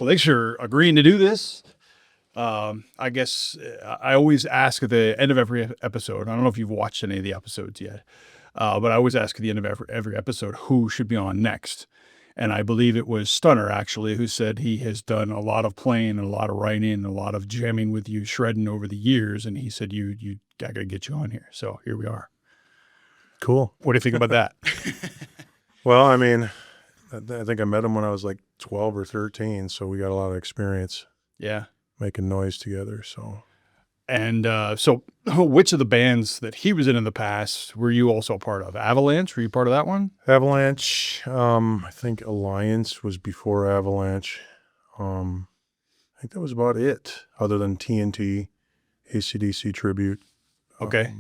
thanks for agreeing to do this. I guess I always ask at the end of every episode. I don't know if you've watched any of the episodes yet, but I always ask at the end of every episode who should be on next. And I believe it was Stunner, actually, who said he has done a lot of playing and a lot of writing and a lot of jamming with you, shredding over the years. And he said, I got to get you on here. So here we are. Cool. What do you think about that? Well, I mean, I think I met him when I was like 12 or 13. So we got a lot of experience. Yeah. Making noise together. So. And so which of the bands that he was in the past were you also a part of? Avalanche? Were you part of that one? Avalanche. I think Alliance was before Avalanche. I think that was about it, other than TNT, AC/DC Tribute. Okay.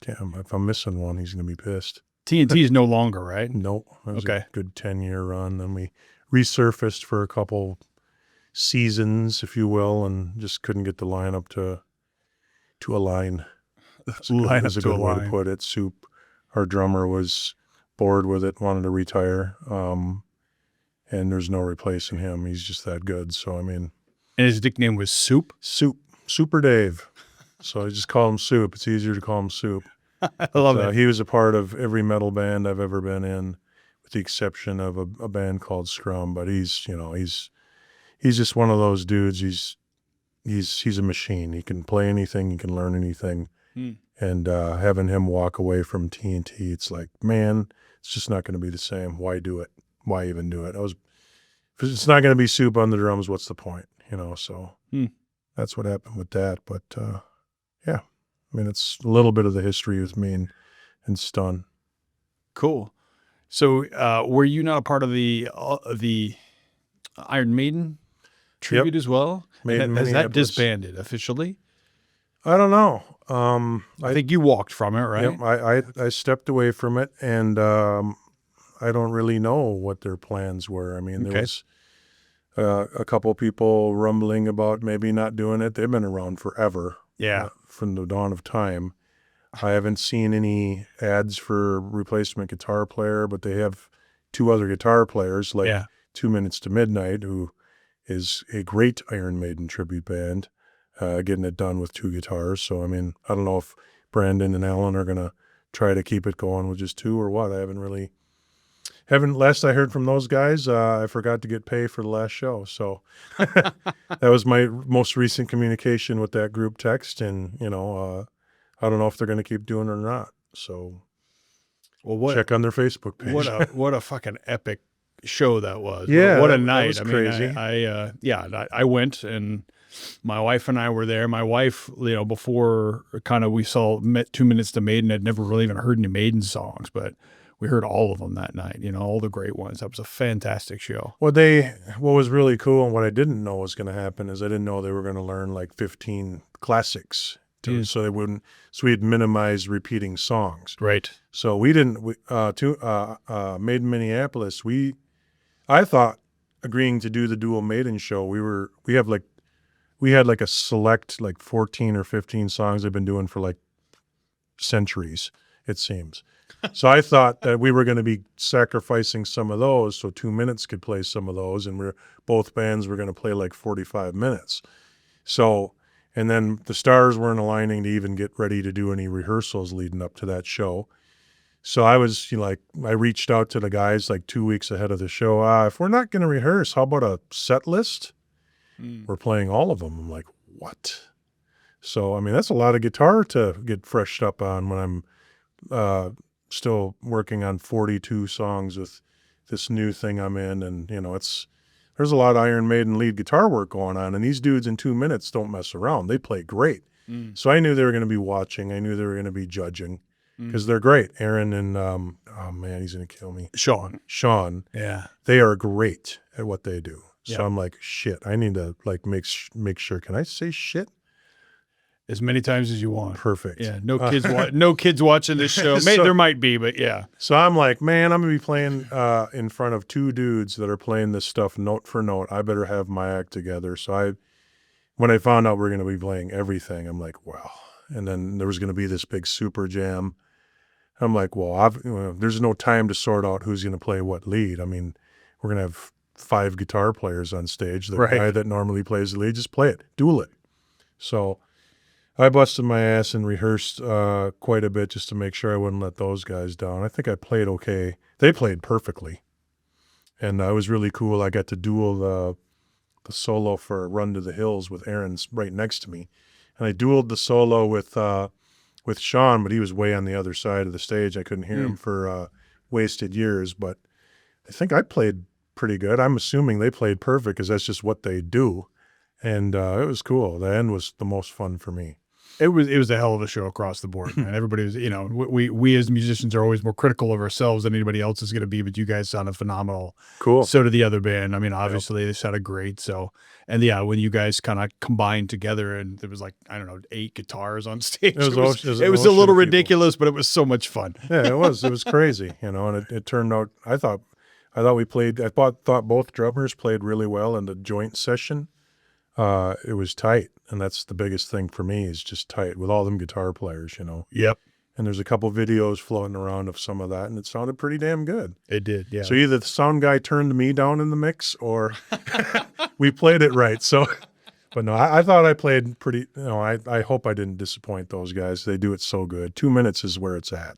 Damn, if I'm missing one, he's going to be pissed. TNT is no longer, right? Nope. That was Okay. a good 10-year run. Then we resurfaced for a couple seasons, if you will, and just couldn't get the lineup to align. That's a good way to put it. Soup, our drummer, was bored with it, wanted to retire, and there's no replacing him. He's just that good. So, I mean. And his nickname was Soup? Super Dave. So I just call him Soup. It's easier to call him Soup. I love it. He was a part of every metal band I've ever been in, with the exception of a band called Scrum. But he's just one of those dudes. He's a machine. He can play anything. He can learn anything. And having him walk away from TNT, it's like, man, it's just not going to be the same. Why do it? Why even do it? If it's not going to be Soup on the drums, what's the point? So that's what happened with that. But yeah, I mean, it's a little bit of the history with me and Stun. Cool. So were you not a part of the Iron Maiden tribute as well? Has that disbanded officially? I don't know. I think you walked from it, right? Yep, I stepped away from it, and I don't really know what their plans were. I mean, there was a couple people rumbling about maybe not doing it. They've been around forever. Yeah. From the dawn of time. I haven't seen any ads for replacement guitar player, but they have two other guitar players, like 2 Minutes to Midnight, who is a great Iron Maiden tribute band, getting it done with two guitars. So, I mean, I don't know if Brandon and Alan are going to try to keep it going with just two or what. I last I heard from those guys, I forgot to get paid for the last show. So that was my most recent communication with that group text. And, I don't know if they're going to keep doing it or not. So check on their Facebook page. What a fucking epic show that was. Yeah. What a night. That was crazy. I went, and my wife and I were there. My wife, before we saw 2 Minutes to Maiden, had never really even heard any Maiden songs, but we heard all of them that night, all the great ones. That was a fantastic show. What was really cool and what I didn't know was going to happen is I didn't know they were going to learn like 15 classics so we'd minimize repeating songs. Right. So we didn't, Maiden Minneapolis, I thought agreeing to do the dual Maiden show, we had like a select like 14 or 15 songs they've been doing for like centuries, it seems. So I thought that we were going to be sacrificing some of those so 2 Minutes could play some of those, and both bands were going to play like 45 minutes. So, and then the stars weren't aligning to even get ready to do any rehearsals leading up to that show. So I was I reached out to the guys like 2 weeks ahead of the show. If we're not going to rehearse, how about a set list? We're playing all of them. I'm like, what? So, I mean, that's a lot of guitar to get freshed up on when I'm still working on 42 songs with this new thing I'm in. And, there's a lot of Iron Maiden lead guitar work going on. And these dudes in 2 minutes don't mess around. They play great. So I knew they were going to be watching. I knew they were going to be judging because they're great. Aaron and, oh man, he's going to kill me. Sean. Yeah. They are great at what they do. So Yeah. I'm like, shit, I need to make sure. Can I say shit? As many times as you want. Perfect. Yeah. No kids. No kids watching this show. There might be, but yeah. So I'm like, man, I'm gonna be playing in front of two dudes that are playing this stuff note for note. I better have my act together. So when I found out we're gonna be playing everything, I'm like, wow. And then there was gonna be this big super jam. I'm like, well, there's no time to sort out who's gonna play what lead. I mean, we're gonna have 5 guitar players on stage. The Right. guy that normally plays the lead, just play it, duel it. So I busted my ass and rehearsed quite a bit just to make sure I wouldn't let those guys down. I think I played okay. They played perfectly. And it was really cool. I got to duel the solo for Run to the Hills with Aaron's right next to me. And I dueled the solo with Sean, but he was way on the other side of the stage. I couldn't hear him for Wasted Years, but I think I played pretty good. I'm assuming they played perfect because that's just what they do. And it was cool. The end was the most fun for me. It was a hell of a show across the board, man. Everybody was, we as musicians are always more critical of ourselves than anybody else is going to be, but you guys sounded phenomenal. Cool. So did the other band. I mean, obviously they sounded great. So, and yeah, when you guys kind of combined together and there was like, I don't know, 8 guitars on stage. It was a little ridiculous, but it was so much fun. Yeah, it was crazy, and it turned out, I thought both drummers played really well in the joint session. It was tight, and that's the biggest thing for me is just tight with all them guitar players, Yep. And there's a couple videos floating around of some of that, and it sounded pretty damn good. It did, yeah. So either the sound guy turned me down in the mix or we played it right. So, but no, I thought I played pretty, I hope I didn't disappoint those guys. They do it so good. 2 minutes is where it's at.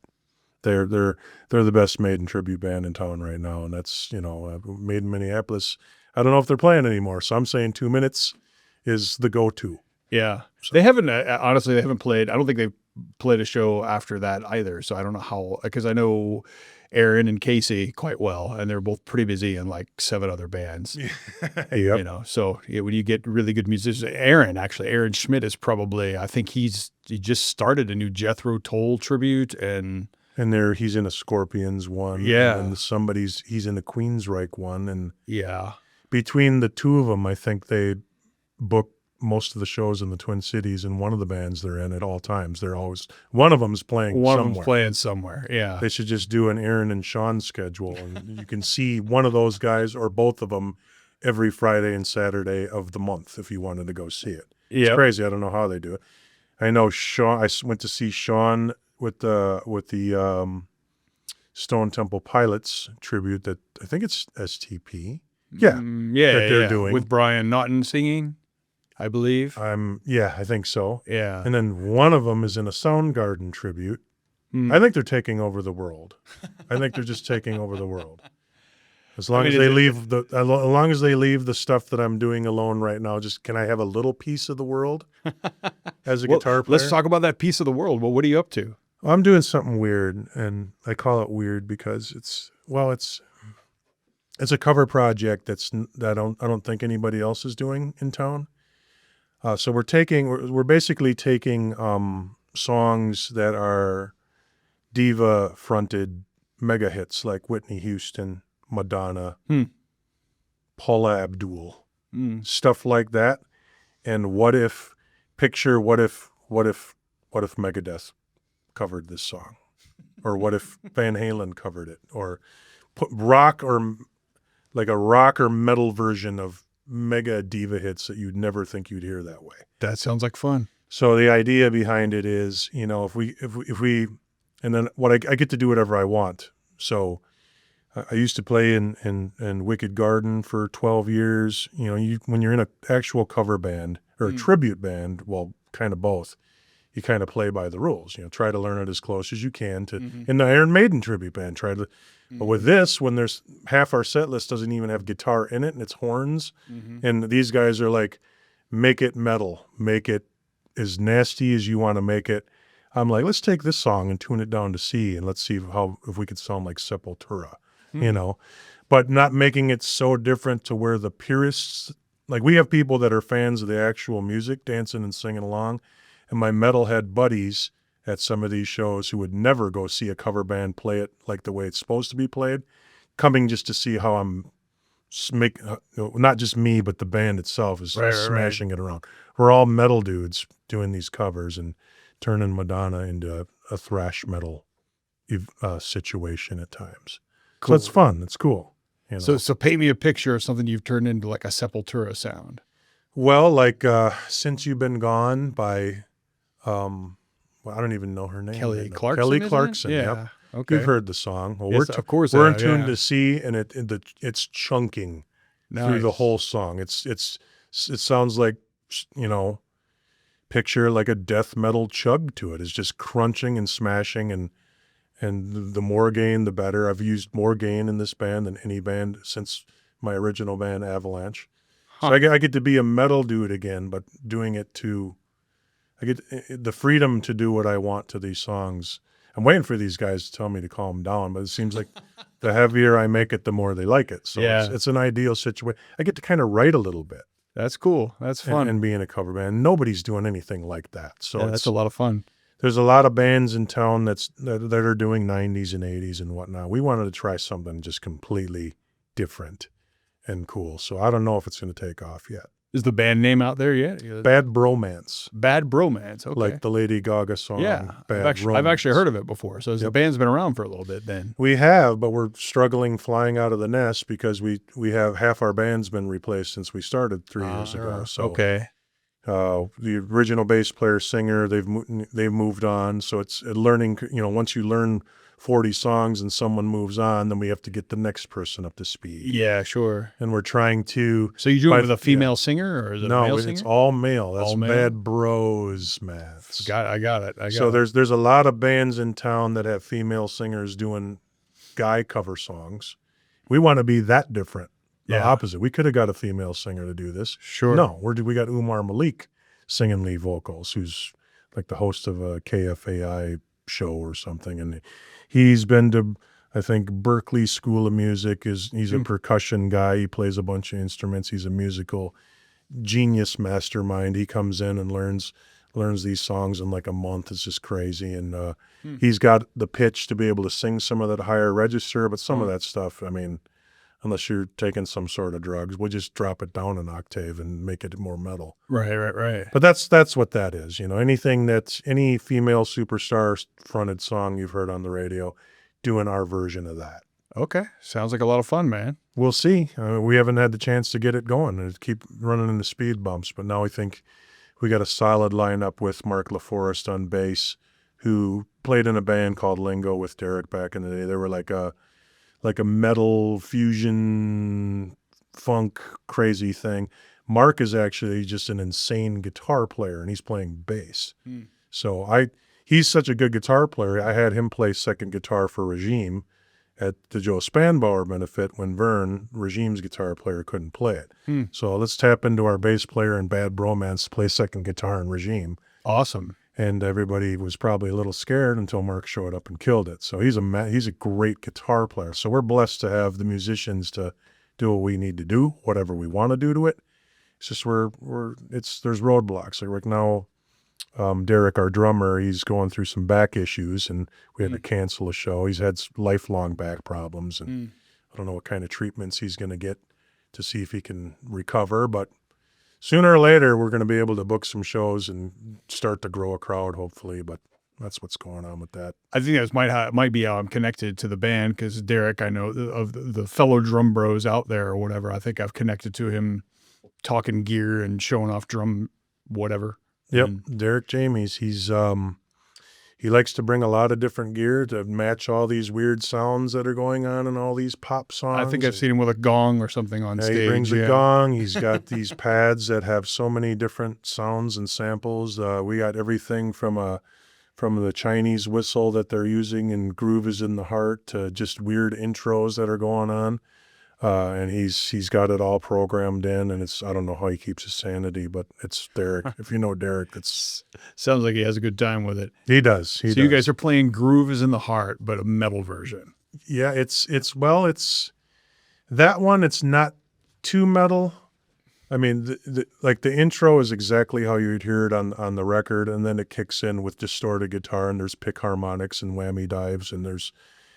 They're the best Maiden tribute band in town right now, and that's, Maiden Minneapolis. I don't know if they're playing anymore, so I'm saying 2 minutes is the go-to. Yeah. So. They haven't, honestly, they haven't played, I don't think they've played a show after that either. So I don't know how, because I know Aaron and Casey quite well, and they're both pretty busy in like 7 other bands. Yep. So when you get really good musicians, Aaron Schmidt is probably, I think he just started a new Jethro Tull tribute and he's in a Scorpions one. Yeah. And he's in a Queensryche one. And yeah, between the two of them, I think they book most of the shows in the Twin Cities, and one of the bands they're in at all times. They're always, one of them's playing somewhere. Yeah. They should just do an Aaron and Sean schedule, and you can see one of those guys or both of them every Friday and Saturday of the month if you wanted to go see it. It's crazy. I don't know how they do it. I know Sean, I went to see Sean with the Stone Temple Pilots tribute that I think it's STP. Yeah. That they're doing. With Brian Naughton singing, I believe. I think so. Yeah. And then one of them is in a Soundgarden tribute. I think they're taking over the world. I think they're just taking over the world. As long as they leave the stuff that I'm doing alone right now, just can I have a little piece of the world as a guitar player? Let's talk about that piece of the world. Well, what are you up to? I'm doing something weird, and I call it weird because it's a cover project that I don't think anybody else is doing in town. So we're basically taking songs that are diva fronted mega hits like Whitney Houston, Madonna, Paula Abdul, stuff like that. And what if Megadeth covered this song, or what if Van Halen covered it, or put rock or metal version of mega diva hits that you'd never think you'd hear that way. That sounds like fun. So the idea behind it is, if we, and then I get to do whatever I want. So I used to play in Wicked Garden for 12 years. When you're in an actual cover band or a tribute band, well, kind of both, you kind of play by the rules. Try to learn it as close as you can to. In the Iron Maiden tribute band, but with this, when there's half our set list doesn't even have guitar in it and it's horns, and these guys are like, make it metal, make it as nasty as you want to make it. I'm like, let's take this song and tune it down to C, and let's see if we could sound like Sepultura, but not making it so different to where the purists, like we have people that are fans of the actual music, dancing and singing along, and my metalhead buddies at some of these shows who would never go see a cover band play it like the way it's supposed to be played, coming just to see how I'm not just me, but the band itself is smashing it around. We're all metal dudes doing these covers and turning Madonna into a thrash metal situation at times. Cool. So it's fun. It's cool. So paint me a picture of something you've turned into like a Sepultura sound. Well, like Since You've Been Gone by... I don't even know her name. Kelly Clarkson. Kelly Clarkson. Yeah. Yep. Okay. You've heard the song. Well, yes, of course. We're in tune to C, and it's chunking. through the Nice. whole song. It sounds like, picture like a death metal chug to it. It's just crunching and smashing, and the more gain, the better. I've used more gain in this band than any band since my original band, Avalanche. Huh. So I get to be a metal dude again, but doing it I get the freedom to do what I want to these songs. I'm waiting for these guys to tell me to calm down, but it seems like the heavier I make it, the more they like it. So Yeah. it's an ideal situation. I get to kind of write a little bit That's cool. That's fun. and be in a cover band. Nobody's doing anything like that. So Yeah, that's a lot of fun. there's a lot of bands in town that are doing 90s and 80s and whatnot. We wanted to try something just completely different and cool. So I don't know if it's going to take off yet. Is the band name out there yet? Bad Bromance. Bad Bromance. Okay. Like the Lady Gaga song. Yeah. Bad I've actually Romance. heard of it before. So the band's been around for a little bit then. We have, but we're struggling flying out of the nest because we have half our band's been replaced since we started 3 years ago. So okay. the original bass player, singer, they've moved on. So it's a learning. Once you learn 40 songs and someone moves on, then we have to get the next person up to speed. Yeah, sure. And we're trying to. So you do it with a female singer, or is it a male singer? It's all male. That's all male? Bad Bros, man. I got it. So there's a lot of bands in town that have female singers doing guy cover songs. We want to be that different. The opposite. We could have got a female singer to do this. Sure. No, we got Umar Malik singing lead vocals, who's like the host of a KFAI show or something, and he's been to, I think, Berkeley School of Music. He's a percussion guy. He plays a bunch of instruments. He's a musical genius mastermind. He comes in and learns these songs in like a month. It's just crazy. And he's got the pitch to be able to sing some of that higher register, but some of that stuff, I mean, unless you're taking some sort of drugs, we'll just drop it down an octave and make it more metal. Right. But that's what that is. Anything that's any female superstar fronted song you've heard on the radio, doing our version of that. Okay. Sounds like a lot of fun, man. We'll see. We haven't had the chance to get it going and keep running into speed bumps, but now I think we got a solid lineup with Mark LaForest on bass, who played in a band called Lingo with Derek back in the day. They were like a metal fusion funk crazy thing. Mark is actually just an insane guitar player, and he's playing bass. So he's such a good guitar player. I had him play second guitar for Regime at the Joe Spanbauer benefit when Vern, Regime's guitar player, couldn't play it. So let's tap into our bass player and Bad Bromance to play second guitar in Regime. Awesome. And everybody was probably a little scared until Mark showed up and killed it. So he's a great guitar player. So we're blessed to have the musicians to do what we need to do, whatever we want to do to it. It's just there's roadblocks. Like right now, Derek, our drummer, he's going through some back issues, and we had to cancel a show. He's had lifelong back problems, and I don't know what kind of treatments he's going to get to see if he can recover, but sooner or later, we're going to be able to book some shows and start to grow a crowd, hopefully. But that's what's going on with that. I think that might be how I'm connected to the band, because Derek, I know of the fellow drum bros out there or whatever. I think I've connected to him talking gear and showing off drum whatever. Yep, Derek Jamies. He likes to bring a lot of different gear to match all these weird sounds that are going on in all these pop songs. I think I've seen him with a gong or something on stage. He brings a gong. He's got these pads that have so many different sounds and samples. We got everything from the Chinese whistle that they're using in Groove is in the Heart to just weird intros that are going on. And he's got it all programmed in, and I don't know how he keeps his sanity, but it's Derek. If you know Derek, sounds like he has a good time with it. He does. So you guys are playing Groove is in the Heart, but a metal version. Yeah, it's that one. It's not too metal. I mean, the intro is exactly how you'd hear it on the record, and then it kicks in with distorted guitar, and there's pick harmonics and whammy dives, and there's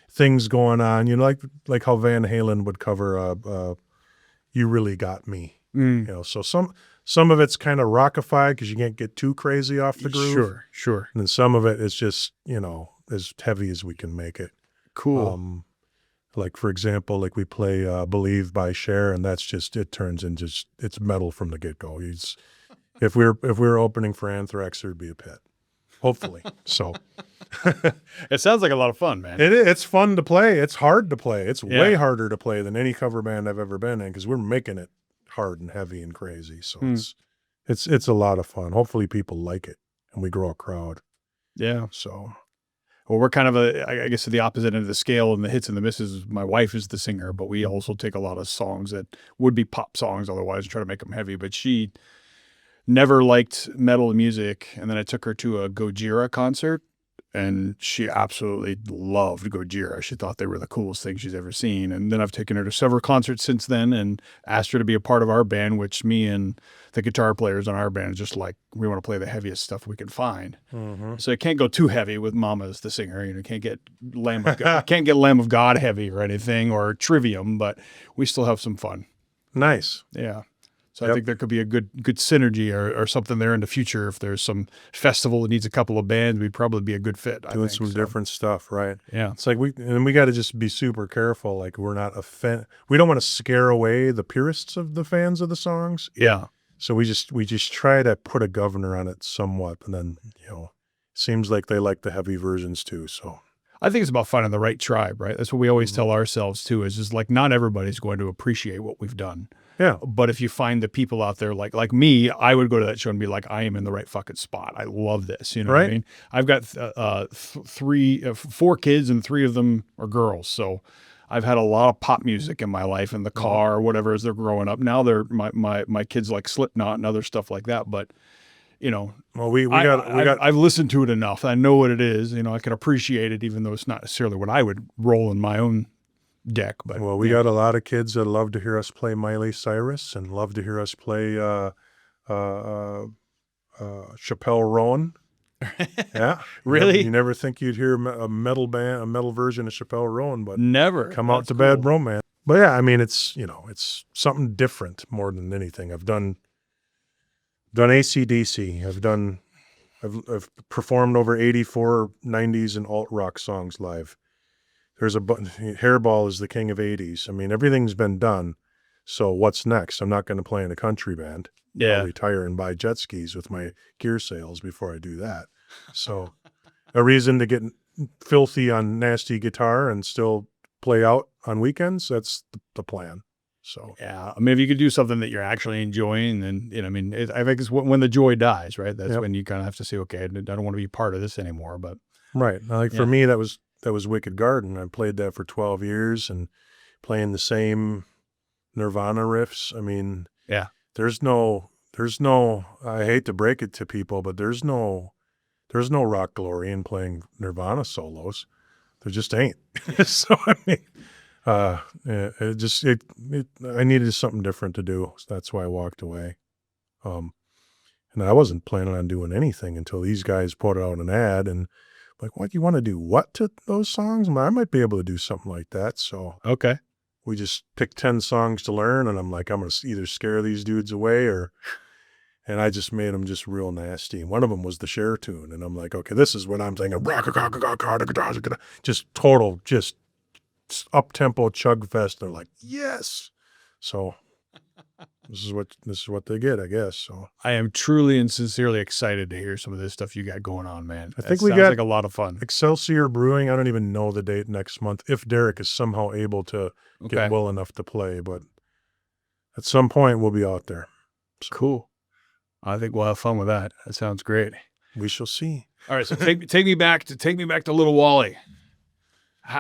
things going on, like how Van Halen would cover You Really Got Me. So some of it's kind of rockified because you can't get too crazy off the groove. Sure. And then some of it is just, as heavy as we can make it. Cool. Like, for example, like we play Believe by Cher, and that's just, it turns in it's metal from the get-go. If we were opening for Anthrax, there'd be a pit. hopefully. So It sounds like a lot of fun, man. it's fun to play. It's hard to play. It's Yeah. way harder to play than any cover band I've ever been in because we're making it hard and heavy and crazy. So it's a lot of fun. Hopefully people like it and we grow a crowd. Yeah. So Well, we're kind of I guess, at the opposite end of the scale, and the hits and the misses. My wife is the singer, but we also take a lot of songs that would be pop songs otherwise and try to make them heavy. But she never liked metal music. And then I took her to a Gojira concert, and she absolutely loved Gojira. She thought they were the coolest thing she's ever seen. And then I've taken her to several concerts since then and asked her to be a part of our band, which me and the guitar players on our band is just like, we want to play the heaviest stuff we can find. So it can't go too heavy with Mama as the singer. You know, can't get Lamb of God, can't get Lamb of God heavy or anything, or Trivium, but we still have some fun. nice. Yeah. So I think there could be a good synergy or something there in the future. If there's some festival that needs a couple of bands, we'd probably be a good fit. Doing some different stuff, right? Yeah. It's like we got to just be super careful. Like we're not we don't want to scare away the purists of the fans of the songs. Yeah. So we just try to put a governor on it somewhat, and then seems like they like the heavy versions too. So I think it's about finding the right tribe, right? That's what we always tell ourselves too, is just like, not everybody's going to appreciate what we've done. yeah, But if you find the people out there like me, I would go to that show and be like, I am in the right fucking spot. I love this. You know what I Right. mean? I've got 4 kids, and 3 of them are girls. So I've had a lot of pop music in my life in the car or whatever as they're growing up. Now my kids like Slipknot and other stuff like that. But well we got I've listened to it enough. I know what it is. I can appreciate it, even though it's not necessarily what I would roll in my own deck. But well we got a lot of kids that love to hear us play Miley Cyrus and love to hear us play Chappell Roan. Yeah, Really? You never think you'd hear a metal version of Chappell Roan, but never come out That's to cool. Bad Romance. But yeah, I mean it's it's something different more than anything. I've done AC/DC. I've performed over 84 90s and alt rock songs live. There's Hairball is the king of 80s. I mean, everything's been done. So what's next? I'm not going to play in a country band. Yeah. I'll retire and buy jet skis with my gear sales before I do that. So a reason to get filthy on nasty guitar and still play out on weekends, that's the plan. So Yeah, I mean, if you could do something that you're actually enjoying, then I mean, I think it's when the joy dies, right? That's when you kind of have to say, okay, I don't want to be part of this anymore. But right, like for me, that was Wicked Garden. I played that for 12 years and playing the same Nirvana riffs. I mean, yeah, there's no. I hate to break it to people, but there's no rock glory in playing Nirvana solos. There just ain't. So I mean. I needed something different to do. So that's why I walked away. And I wasn't planning on doing anything until these guys put out an ad and like, what, you want to do what to those songs? I might be able to do something like that. So okay, we just picked 10 songs to learn, and I'm like, I'm going to either scare these dudes away and I just made them just real nasty. And one of them was the Cher tune. And I'm like, okay, this is what I'm thinking. Just total, just up-tempo chug fest. They're like, yes. So this is what they get, I guess. So I am truly and sincerely excited to hear some of this stuff you got going on, man. I think That we sounds got like a lot of fun. Excelsior Brewing. I don't even know the date next month if Derek is somehow able to get well enough to play, but at some point we'll be out there. So Cool. I think we'll have fun with that. That sounds great. we shall see. All right, so take me back to little Wally.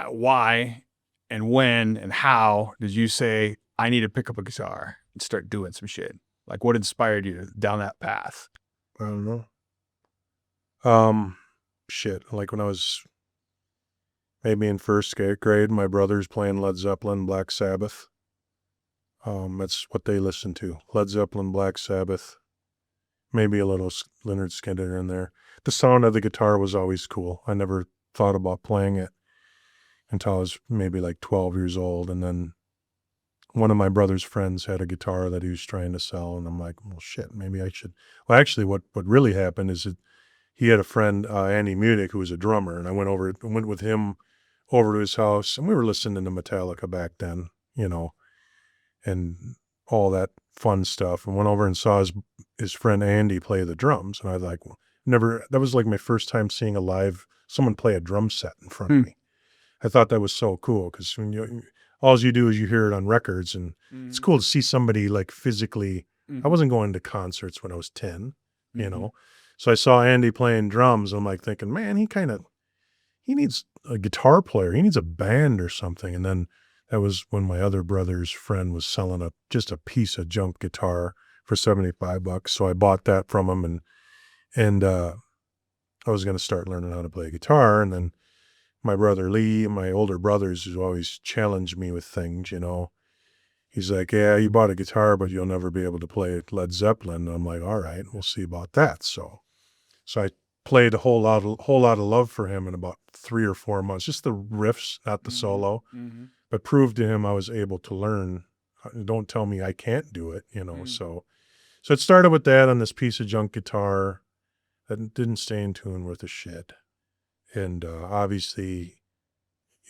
Why and when and how did you say, I need to pick up a guitar and start doing some shit? Like, what inspired you down that path? I don't know. Shit. Like when I was maybe in first grade, my brother's playing Led Zeppelin, Black Sabbath. That's what they listened to. Led Zeppelin, Black Sabbath, maybe a little Leonard Skinner in there. The sound of the guitar was always cool. I never thought about playing it until I was maybe like 12 years old. And then one of my brother's friends had a guitar that he was trying to sell. And I'm like, well, shit, maybe I should. Well, actually, what really happened is that he had a friend, Andy Munich, who was a drummer. And I went with him over to his house. And we were listening to Metallica back then, and all that fun stuff. And went over and saw his friend Andy play the drums. And I was like, well, that was like my first time seeing someone play a drum set in front of Hmm. me. I thought that was so cool because when all you do is you hear it on records, and it's cool to see somebody like physically. I wasn't going to concerts when I was 10, you know, so I saw Andy playing drums. And I'm like thinking, man, he needs a guitar player. He needs a band or something. And then that was when my other brother's friend was selling just a piece of junk guitar for $75. So I bought that from him, and I was going to start learning how to play guitar. And then my brother Lee, my older brothers, who always challenged me with things, you know. He's like, yeah, you bought a guitar, but you'll never be able to play Led Zeppelin. And I'm like, all right, we'll see about that. So I played a whole lot of Love for him in about 3 or 4 months, just the riffs, not the solo, but proved to him I was able to learn. Don't tell me I can't do it, you know. So it started with that on this piece of junk guitar that didn't stay in tune with the shit. And obviously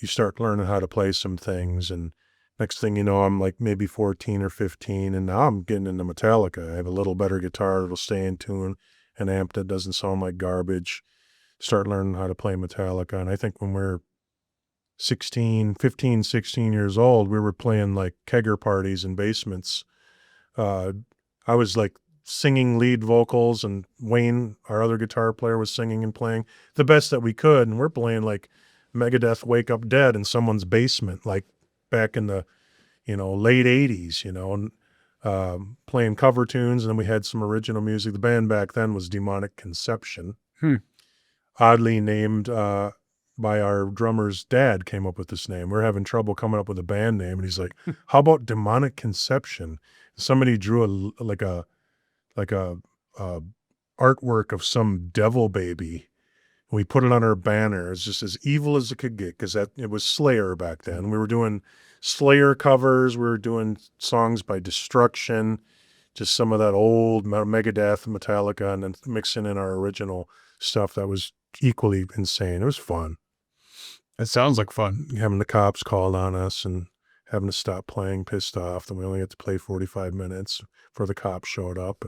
you start learning how to play some things, and next thing you know, I'm like maybe 14 or 15, and now I'm getting into Metallica. I have a little better guitar that'll stay in tune, an amp that doesn't sound like garbage. Start learning how to play Metallica. And I think when we're 15, 16 years old, we were playing like kegger parties in basements. I was like singing lead vocals, and Wayne, our other guitar player, was singing and playing the best that we could. And we're playing like Megadeth Wake Up Dead in someone's basement, like back in the, late 80s, and playing cover tunes. And then we had some original music. The band back then was Demonic Conception. Oddly named by our drummer's dad. Came up with this name. We're having trouble coming up with a band name. And he's like, how about Demonic Conception? Somebody drew a artwork of some devil baby. We put it on our banner. It's just as evil as it could get, because it was Slayer back then. We were doing Slayer covers. We were doing songs by Destruction, just some of that old Megadeth, Metallica, and then mixing in our original stuff that was equally insane. It was fun. It sounds like fun. Having the cops called on us and having to stop playing pissed off. Then we only had to play 45 minutes before the cops showed up.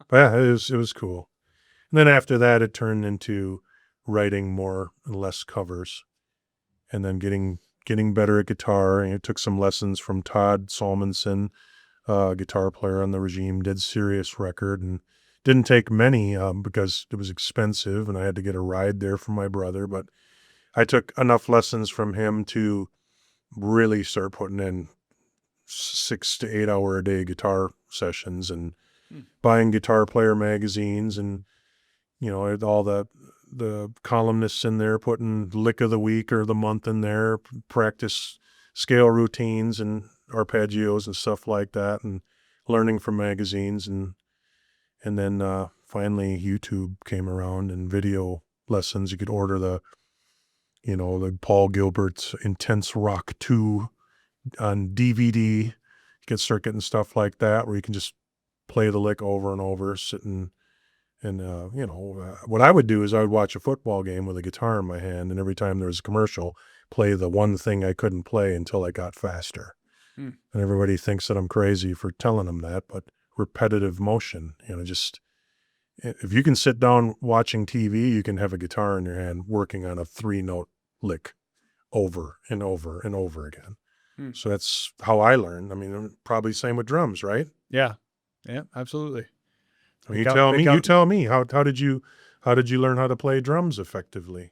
But yeah, it was cool. And then after that, it turned into writing more and less covers, and then getting better at guitar. And I took some lessons from Todd Solmonson, guitar player on the Regime, Dead Serious record, and didn't take many because it was expensive and I had to get a ride there for my brother. But I took enough lessons from him to really start putting in 6 to 8 hour a day guitar sessions, and buying Guitar Player magazines, and all the columnists in there putting lick of the week or the month in there, practice scale routines and arpeggios and stuff like that, and learning from magazines. And then finally YouTube came around, and video lessons. You could order the Paul Gilbert's Intense Rock 2 on DVD. You could start getting stuff like that where you can just play the lick over and over, sitting. And, what I would do is I would watch a football game with a guitar in my hand, and every time there was a commercial, play the one thing I couldn't play until I got faster. And everybody thinks that I'm crazy for telling them that, but repetitive motion, just if you can sit down watching TV, you can have a guitar in your hand working on a 3-note lick over and over and over again. So that's how I learned. I mean, probably same with drums, right? Yeah, absolutely. You tell me, how did you learn how to play drums effectively?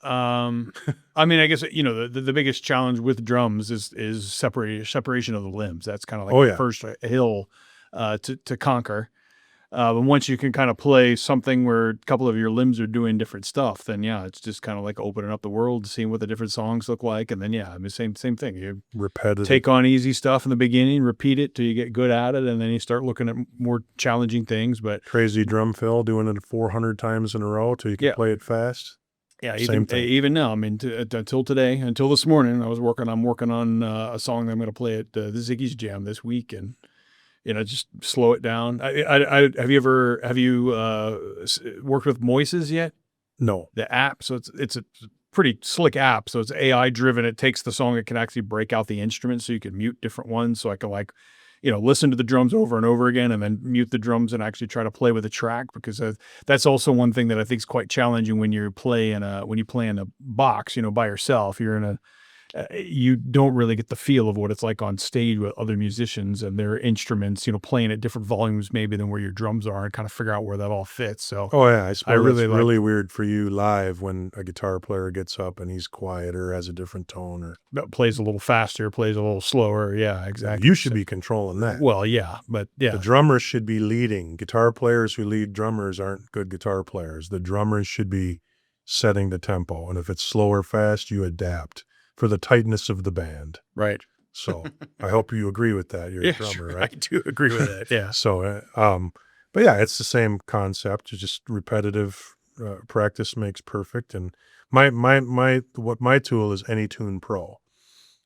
I mean, I guess, the biggest challenge with drums is separation of the limbs. That's kind of like the first hill to conquer. But once you can kind of play something where a couple of your limbs are doing different stuff, then it's just kind of like opening up the world, seeing what the different songs look like. And then, same thing. You repetitive. Take on easy stuff in the beginning, repeat it till you get good at it. And then you start looking at more challenging things, but crazy drum fill, doing it 400 times in a row till you can play it fast. Yeah. Same thing. Even now, I mean, until today, until this morning, I'm working on a song that I'm going to play at the Ziggy's Jam this week. And, just slow it down. Have you worked with Moises yet? No. The app. So it's a pretty slick app. So it's AI driven. It takes the song. It can actually break out the instruments so you can mute different ones. So I can listen to the drums over and over again and then mute the drums and actually try to play with the track, because that's also one thing that I think is quite challenging when you play in a box, by yourself. You're in you don't really get the feel of what it's like on stage with other musicians and their instruments, playing at different volumes maybe than where your drums are, and kind of figure out where that all fits. So Oh yeah, I suppose really it's really weird for you live when a guitar player gets up and he's quieter, has a different tone, or plays a little faster, plays a little slower. Yeah, exactly. you should be controlling that. Well, yeah, but yeah, The drummers should be leading. Guitar players who lead drummers aren't good guitar players. The drummers should be setting the tempo, and if it's slow or fast, you adapt for the tightness of the band. right. So I hope you agree with that. You're a drummer, Sure, right? I do agree with that. Yeah. So, but yeah, it's the same concept. It's just repetitive practice makes perfect. And my tool is AnyTune Pro.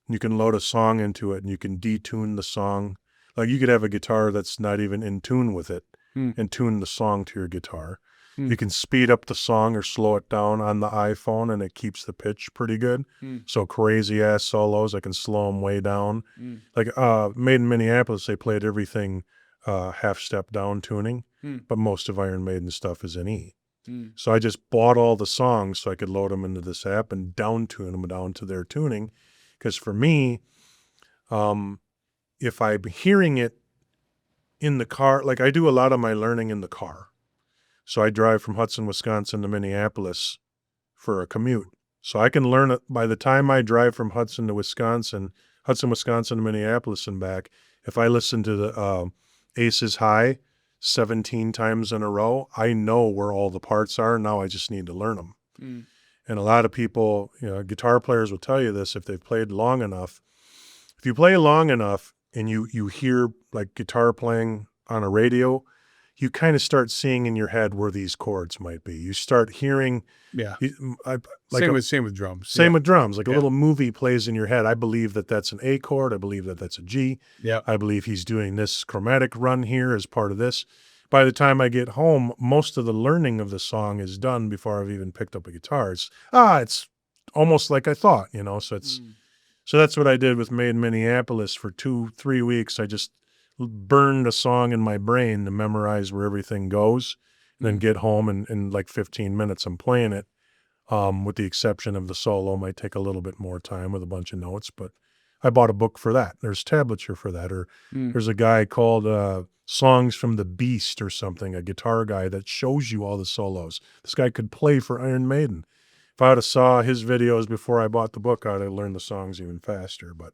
You can load a song into it and you can detune the song. Like you could have a guitar that's not even in tune with it and tune the song to your guitar. You can speed up the song or slow it down on the iPhone and it keeps the pitch pretty good. So crazy ass solos, I can slow them way down. Like Made in Minneapolis, they played everything half step down tuning, but most of Iron Maiden stuff is in E. So I just bought all the songs so I could load them into this app and down tune them down to their tuning. Because for me, if I'm hearing it in the car, like I do a lot of my learning in the car. So I drive from Hudson, Wisconsin to Minneapolis for a commute. So I can learn it by the time I drive from Hudson, Wisconsin to Minneapolis and back. If I listen to the Aces High 17 times in a row, I know where all the parts are. Now I just need to learn them. And a lot of people, guitar players will tell you this if they've played long enough. If you play long enough and you hear like guitar playing on a radio, you kind of start seeing in your head where these chords might be. You start hearing. Yeah. Same with drums. Same with drums. Like a little movie plays in your head. I believe that that's an A chord. I believe that that's a G. Yeah. I believe he's doing this chromatic run here as part of this. By the time I get home, most of the learning of the song is done before I've even picked up a guitar. It's almost like I thought, so so that's what I did with Made in Minneapolis for 2-3 weeks. I just burned a song in my brain to memorize where everything goes, and then get home and in like 15 minutes I'm playing it, with the exception of the solo. Might take a little bit more time with a bunch of notes, but I bought a book for that. There's tablature for that. Or there's a guy called Songs from the Beast or something, a guitar guy that shows you all the solos. This guy could play for Iron Maiden. If I would have saw his videos before I bought the book, I'd have learned the songs even faster. But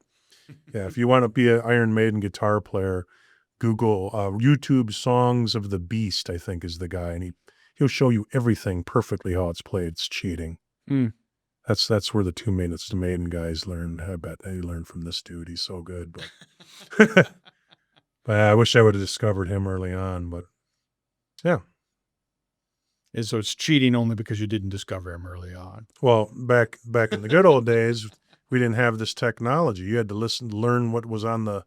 yeah, if you want to be an Iron Maiden guitar player, Google YouTube Songs of the Beast, I think is the guy, and he'll show you everything perfectly how it's played. It's cheating. That's where the 2 Minutes to Maiden guys learned. I bet they learned from this dude. He's so good. But, but I wish I would have discovered him early on. But yeah. And so it's cheating only because you didn't discover him early on. Well, back in the good old days, we didn't have this technology. You had to learn what was on the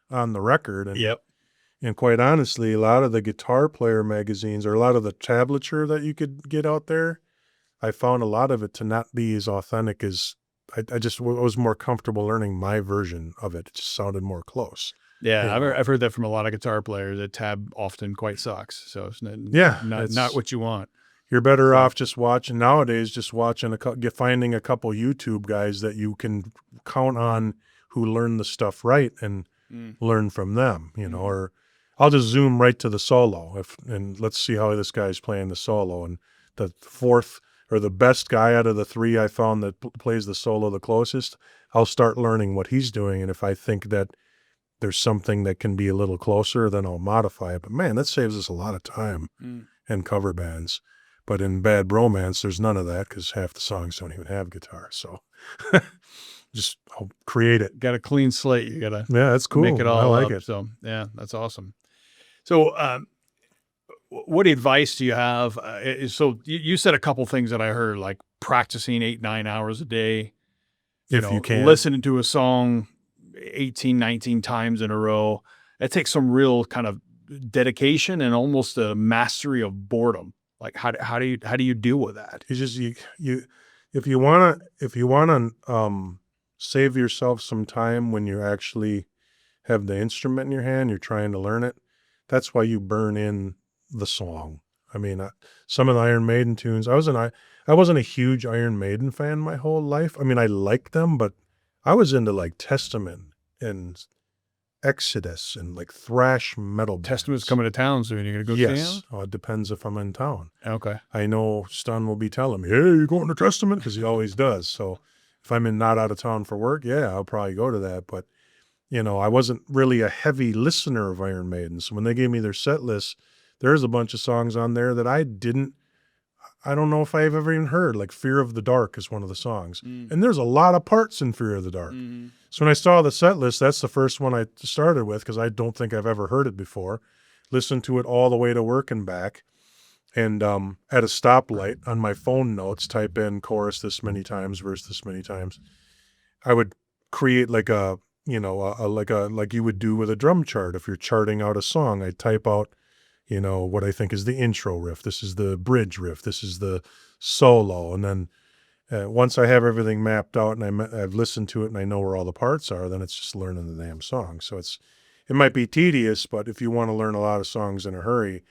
record. And, and quite honestly, a lot of the guitar player magazines, or a lot of the tablature that you could get out there, I found a lot of it to not be as authentic as I was more comfortable learning my version of it. It just sounded more close. Yeah, I've heard that from a lot of guitar players. That tab often quite sucks. So it's not what you want. You're better off just watching nowadays. Just watching finding a couple YouTube guys that you can count on who learn the stuff right and learn from them. Or I'll just zoom right to the solo and let's see how this guy's playing the solo. And the fourth or the best guy out of the three I found that plays the solo the closest, I'll start learning what he's doing. And if I think that there's something that can be a little closer, then I'll modify it. But man, that saves us a lot of time in cover bands. But in Bad Bromance, there's none of that because half the songs don't even have guitar. So just I'll create it. Got a clean slate. You got to that's cool. Make it all I like up. it. So yeah, that's awesome. So what advice do you have? So you said a couple things that I heard, like practicing 8-9 hours a day. If you can. Listening to a song 18, 19 times in a row. That takes some real kind of dedication and almost a mastery of boredom. Like how do you deal with that? It's just if you wanna save yourself some time when you're actually have the instrument in your hand, you're trying to learn it. That's why you burn in the song. I mean, some of the Iron Maiden tunes, I wasn't a huge Iron Maiden fan my whole life. I mean, I liked them, but I was into like Testament and Exodus and like thrash metal bands. Testament's coming to town soon. You're going to go see him? Yes. Oh, it depends if I'm in town. Okay. I know Stun will be telling me, hey, you going to Testament? Because he always does. So if I'm not out of town for work, yeah, I'll probably go to that. But, I wasn't really a heavy listener of Iron Maiden. So when they gave me their set list, there's a bunch of songs on there that I don't know if I've ever even heard. Like Fear of the Dark is one of the songs. And there's a lot of parts in Fear of the Dark. So when I saw the set list, that's the first one I started with because I don't think I've ever heard it before. Listened to it all the way to work and back. And at a stoplight on my phone notes, type in chorus this many times, verse this many times. I would create like like you would do with a drum chart. If you're charting out a song, I type out, what I think is the intro riff. This is the bridge riff. This is the solo. And then once I have everything mapped out and I've listened to it and I know where all the parts are, then it's just learning the damn song. So it might be tedious, but if you want to learn a lot of songs in a hurry,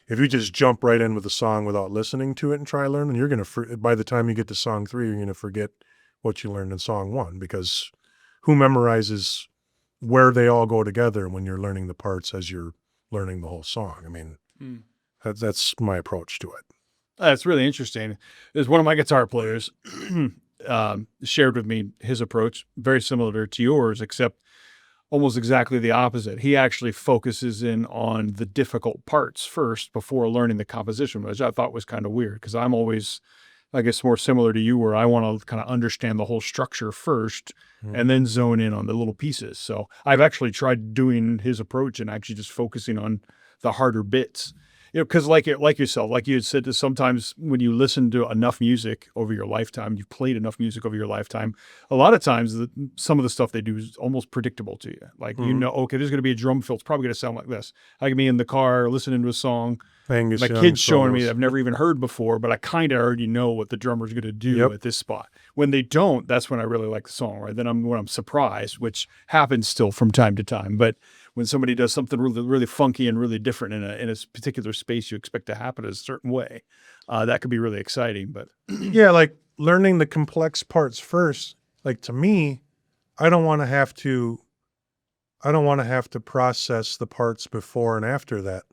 if you just jump right in with a song without listening to it and try learning, you're going to, by the time you get to song 3, you're going to forget what you learned in song 1, because who memorizes where they all go together when you're learning the parts as you're learning the whole song? I mean, that's my approach to it. That's really interesting. There's one of my guitar players shared with me his approach, very similar to yours, except almost exactly the opposite. He actually focuses in on the difficult parts first before learning the composition, which I thought was kind of weird because I'm always, I guess, more similar to you where I want to kind of understand the whole structure first and then zone in on the little pieces. So I've actually tried doing his approach and actually just focusing on the harder bits. Because like yourself, like you had said, sometimes when you listen to enough music over your lifetime, you've played enough music over your lifetime, a lot of times some of the stuff they do is almost predictable to you. Like, okay, there's going to be a drum fill. It's probably going to sound like this. I can be in the car listening to a song. Angus my Young kid's showing solos. me that I've never even heard before, but I kind of already know what the drummer's going to do at this spot. When they don't, that's when I really like the song, right? Then when I'm surprised, which happens still from time to time. But when somebody does something really, really funky and really different in a particular space you expect to happen a certain way, that could be really exciting. But yeah, like learning the complex parts first. Like to me, I don't want to have to process the parts before and after that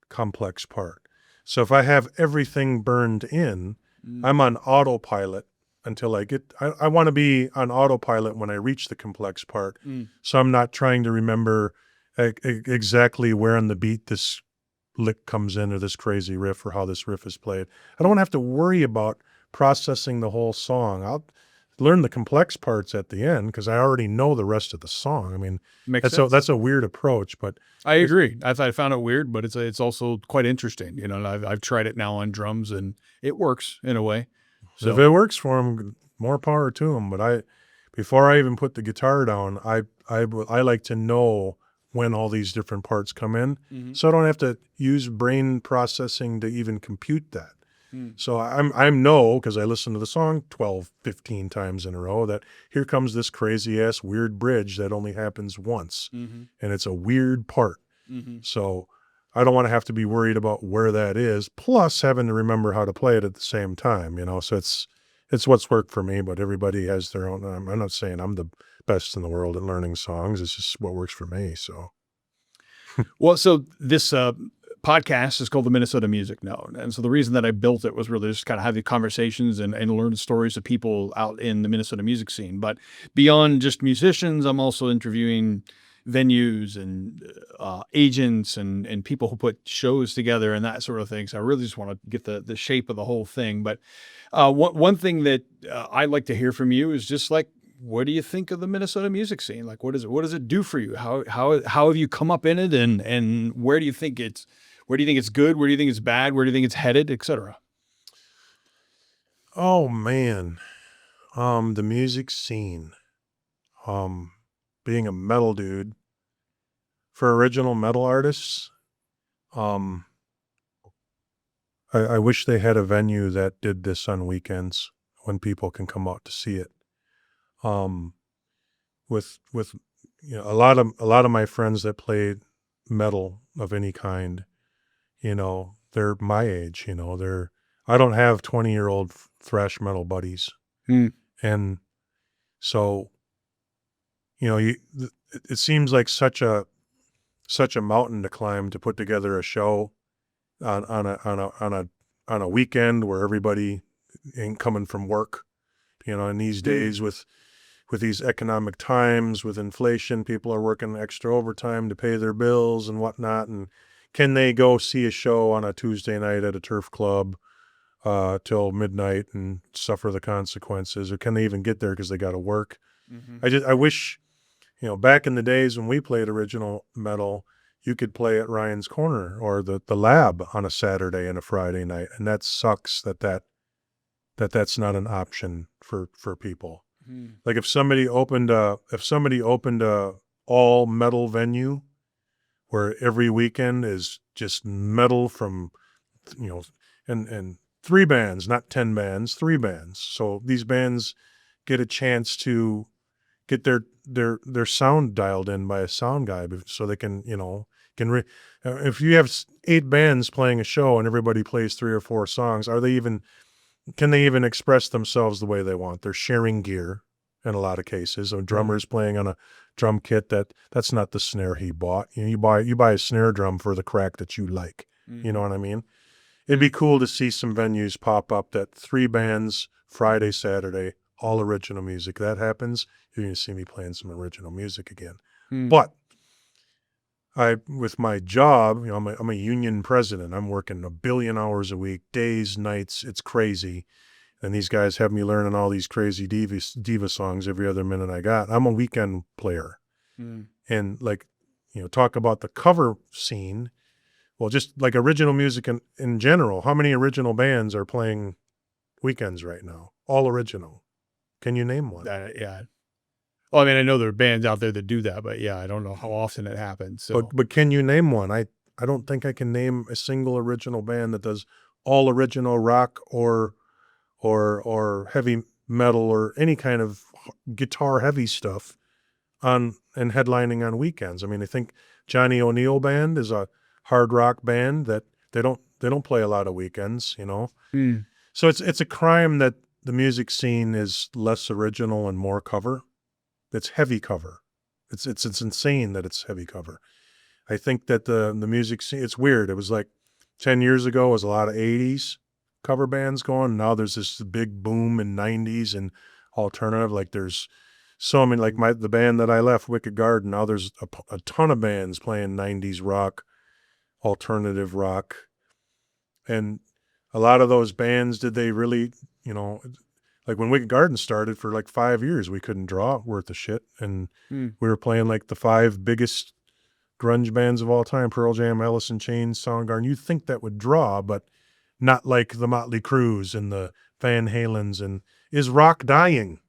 complex part. So if I have everything burned in, I'm on autopilot until I want to be on autopilot when I reach the complex part. So I'm not trying to remember exactly where on the beat this lick comes in or this crazy riff or how this riff is played. I don't want to have to worry about processing the whole song. I'll learn the complex parts at the end because I already know the rest of the song. I mean, that's a weird approach, but I agree. I found it weird, but it's also quite interesting. And I've tried it now on drums and it works in a way. So if it works for them, more power to them. But before I even put the guitar down, I like to know when all these different parts come in, so I don't have to use brain processing to even compute that. So I know, because I listen to the song 12, 15 times in a row, that here comes this crazy ass weird bridge that only happens once, and it's a weird part. So I don't want to have to be worried about where that is, plus having to remember how to play it at the same time, So it's what's worked for me, but everybody has their own. I'm not saying I'm the best in the world at learning songs. It's just what works for me. So, well, so this podcast is called the Minnesota Music Note. And so the reason that I built it was really just kind of have the conversations and learn the stories of people out in the Minnesota music scene. But beyond just musicians, I'm also interviewing venues and agents and people who put shows together and that sort of thing. So I really just want to get the shape of the whole thing. But one thing that I'd like to hear from you is just like, what do you think of the Minnesota music scene? Like, what does it do for you? How have you come up in it, and where do you think it's good? Where do you think it's bad? Where do you think it's headed, et cetera? Oh man, the music scene. Being a metal dude, for original metal artists, I wish they had a venue that did this on weekends when people can come out to see it. With a lot of my friends that played metal of any kind, they're my age. I don't have 20-year-old thrash metal buddies, Hmm. and so it seems like such a mountain to climb to put together a show on a weekend where everybody ain't coming from work. In these days with these economic times, with inflation, people are working extra overtime to pay their bills and whatnot. And can they go see a show on a Tuesday night at a turf club till midnight and suffer the consequences, or can they even get there because they got to work? I wish, back in the days when we played original metal, you could play at Ryan's Corner or the Lab on a Saturday and a Friday night, and that sucks that's not an option for people. Like if somebody opened a all metal venue where every weekend is just metal from, and 3 bands, not 10 bands, 3 bands. So these bands get a chance to get their sound dialed in by a sound guy, so they can, if you have 8 bands playing a show and everybody plays 3 or 4 songs, can they even express themselves the way they want? They're sharing gear in a lot of cases. A drummer's playing on a drum kit that's not the snare he bought. You buy a snare drum for the crack that you like. You know what I mean? It'd be cool to see some venues pop up that 3 bands, Friday, Saturday, all original music. That happens, you're going to see me playing some original music again. But with my job, I'm a union president. I'm working 1 billion hours a week, days, nights. It's crazy. And these guys have me learning all these crazy diva songs every other minute I got. I'm a weekend player. And talk about the cover scene. Well, just like original music in general, how many original bands are playing weekends right now? All original. Can you name one? Yeah. Well, I mean, I know there are bands out there that do that, but yeah, I don't know how often it happens. So, but can you name one? I don't think I can name a single original band that does all original rock or heavy metal or any kind of guitar heavy stuff and headlining on weekends. I mean, I think Johnny O'Neill Band is a hard rock band that they don't play a lot of weekends, So it's a crime that the music scene is less original and more cover. It's heavy cover. It's insane that it's heavy cover. I think that the music scene, it's weird. It was like 10 years ago was a lot of 80s cover bands going. Now there's this big boom in 90s and alternative. Like there's so many, like the band that I left, Wicked Garden. Now there's a ton of bands playing 90s rock, alternative rock. And a lot of those bands, did they really, like when Wicked Garden started for like 5 years, we couldn't draw worth of shit. And we were playing like the 5 biggest grunge bands of all time, Pearl Jam, Alice in Chains, Soundgarden. You'd think that would draw, but not like the Motley Crues and the Van Halens. And is rock dying?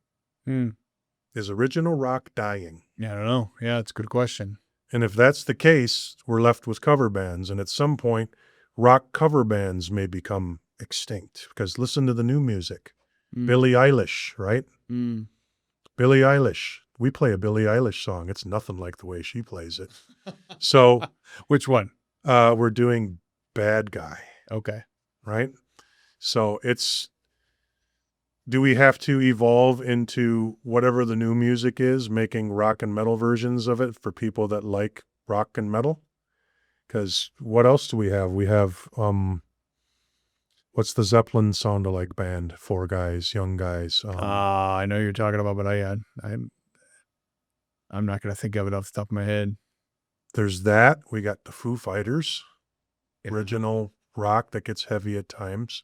Is original rock dying? Yeah, I don't know. Yeah, it's a good question. And if that's the case, we're left with cover bands. And at some point, rock cover bands may become extinct, because listen to the new music. Billie Eilish, right? Billie Eilish. We play a Billie Eilish song. It's nothing like the way she plays it. So which one? We're doing Bad Guy. Okay. Right? So do we have to evolve into whatever the new music is, making rock and metal versions of it for people that like rock and metal? Because what else do we have? We have, what's the Zeppelin sound-alike band? 4 guys, young guys. I know you're talking about, but I'm not going to think of it off the top of my head. There's that. We got the Foo Fighters, original rock that gets heavy at times.